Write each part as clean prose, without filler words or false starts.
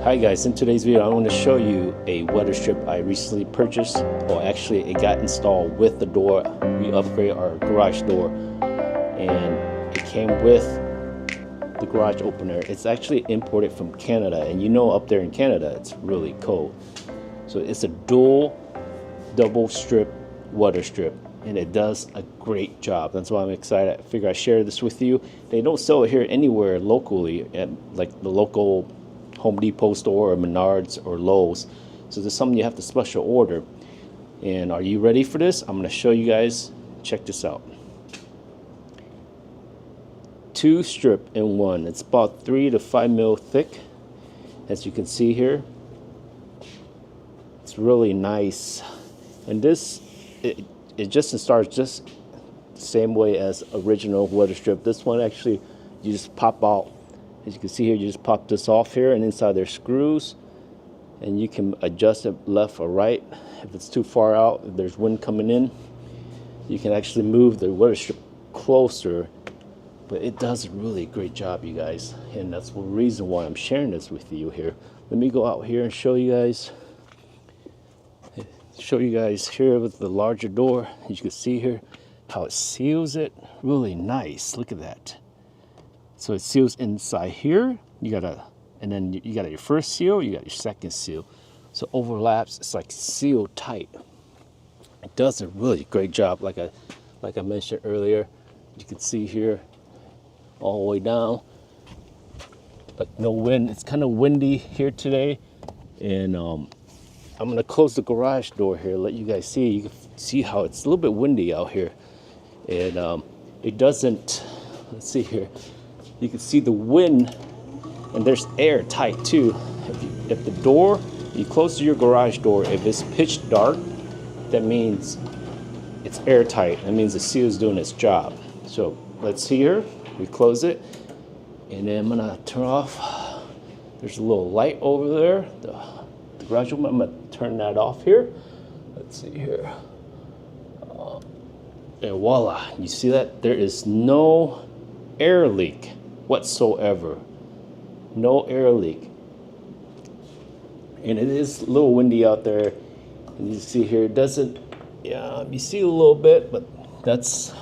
Hi guys, in today's video I want to show you a weather strip I recently purchased, or actually it got installed with the door. We upgraded our garage door and it came with the garage opener. It's actually imported from Canada, and you know up there in Canada it's really cold. So it's a dual double strip weather strip and it does a great job. That's why I'm excited. I figure I share this with you. They don't sell it here anywhere locally at like the local Home Depot store or Menards or Lowe's. So this is something you have to special order. And are you ready for this? I'm going to show you guys. Check this out. 2 strip in 1. It's about 3 to 5 mil thick, as you can see here. It's really nice. And this it just starts just the same way as original weather strip. This one actually you just pop out. As you can see here, you just pop this off here, and inside there's screws, and you can adjust it left or right. If it's too far out, if there's wind coming in, you can actually move the weather strip closer. But it does a really great job, you guys, and that's the reason why I'm sharing this with you here. Let me go out here and show you guys here with the larger door. As you can see here how it seals it really nice. Look at that. So it seals inside here. And then you got your first seal, you got your second seal. So overlaps, it's like sealed tight. It does a really great job, like I mentioned earlier. You can see here all the way down. Like no wind. It's kind of windy here today, and I'm gonna close the garage door here. Let you guys see. You can see how it's a little bit windy out here, and it doesn't. Let's see here. You can see the wind, and there's air tight too. If the door, you close to your garage door, if it's pitch dark, that means it's airtight. That means the seal is doing its job. So let's see here. We close it, and then I'm gonna turn off. There's a little light over there. The garage opener. I'm gonna turn that off here. Let's see here. And voila! You see that? There is no air leak whatsoever. No air leak. And it is a little windy out there, and you see here it doesn't, you see a little bit, but that's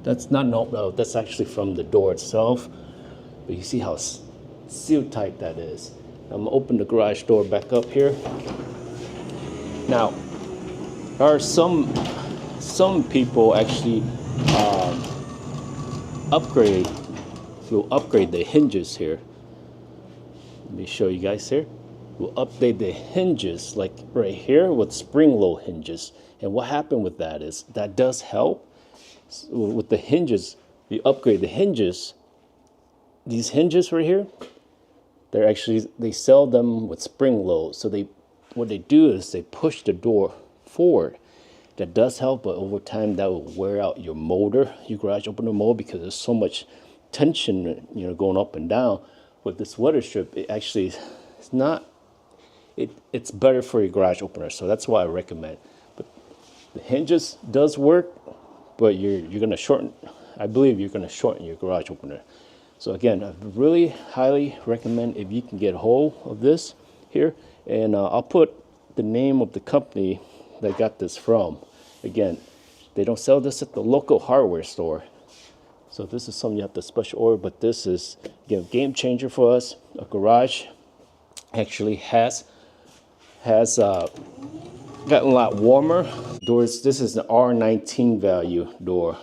not, no, that's actually from the door itself. But you see how sealed tight that is. I'm gonna open the garage door back up here. Now there are some people actually will upgrade the hinges here. Let me show you guys here. We'll update the hinges, like right here, with spring-load hinges. And what happened with that is that does help with the hinges. You upgrade the hinges. These hinges right here, they sell them with spring-load. So what they do is they push the door forward. That does help, but over time that will wear out your motor, your garage opener motor, because there's so much tension, going up and down. With this weather strip, it actually it's not. It's better for your garage opener, so that's why I recommend. But the hinges does work, but you're gonna shorten. I believe you're gonna shorten your garage opener. So again, I really highly recommend if you can get a hold of this here, and I'll put the name of the company they got this from. Again, they don't sell this at the local hardware store. So this is something you have to special order, but this is, again, a game changer for us. A garage actually has gotten a lot warmer. Doors, this is an R19 value door.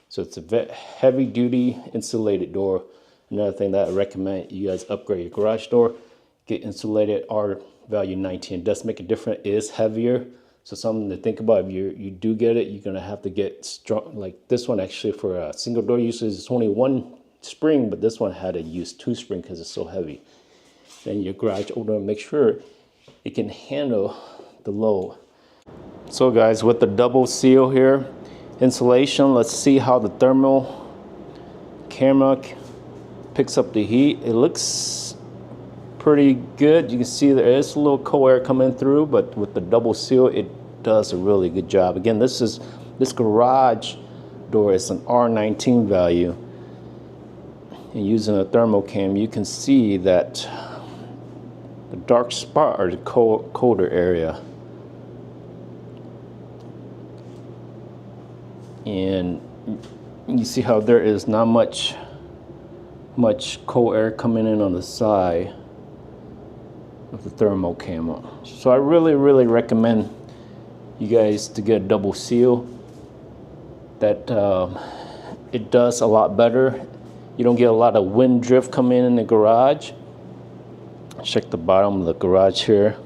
So it's a heavy duty insulated door. Another thing that I recommend you guys upgrade your garage door, get insulated R value 19. It does make a difference. It is heavier. So something to think about. If you do get it, you're gonna have to get strong. Like this one actually for a single door uses it's only 1 spring, but this one had to use 2 spring because it's so heavy. Then your garage opener, make sure it can handle the load. So guys, with the double seal here, insulation, let's see how the thermal camera picks up the heat. It looks pretty good. You can see there is a little cold air coming through, but with the double seal, it does a really good job. Again, this garage door is an R19 value, and using a thermal cam, you can see that The dark spot or the colder area. And you see how there is not much cold air coming in on the side of the thermal camo. So I really recommend you guys to get a double seal. That it does a lot better. You don't get a lot of wind drift coming in the garage. Check the bottom of the garage here.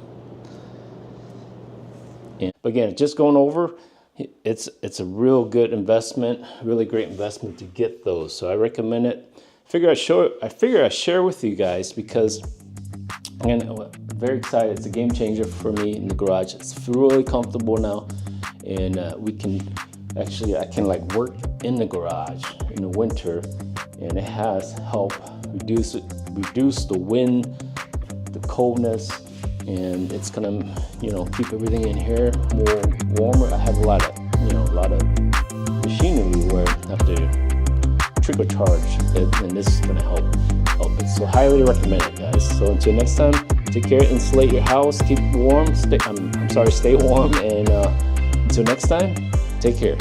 And again, just going over, it's a real good investment, really great investment to get those. So I recommend it. I figure I share with you guys because, again, I'm very excited. It's a game changer for me in the garage. It's really comfortable now, and I can like work in the garage in the winter, and it has helped reduce the wind, the coldness, and it's gonna keep everything in here more warmer. I have a lot of machinery where I have to trigger charge it, and this is gonna help it. So highly recommend it, guys. So until next time, take care, insulate your house, keep warm, stay warm, and until next time, take care.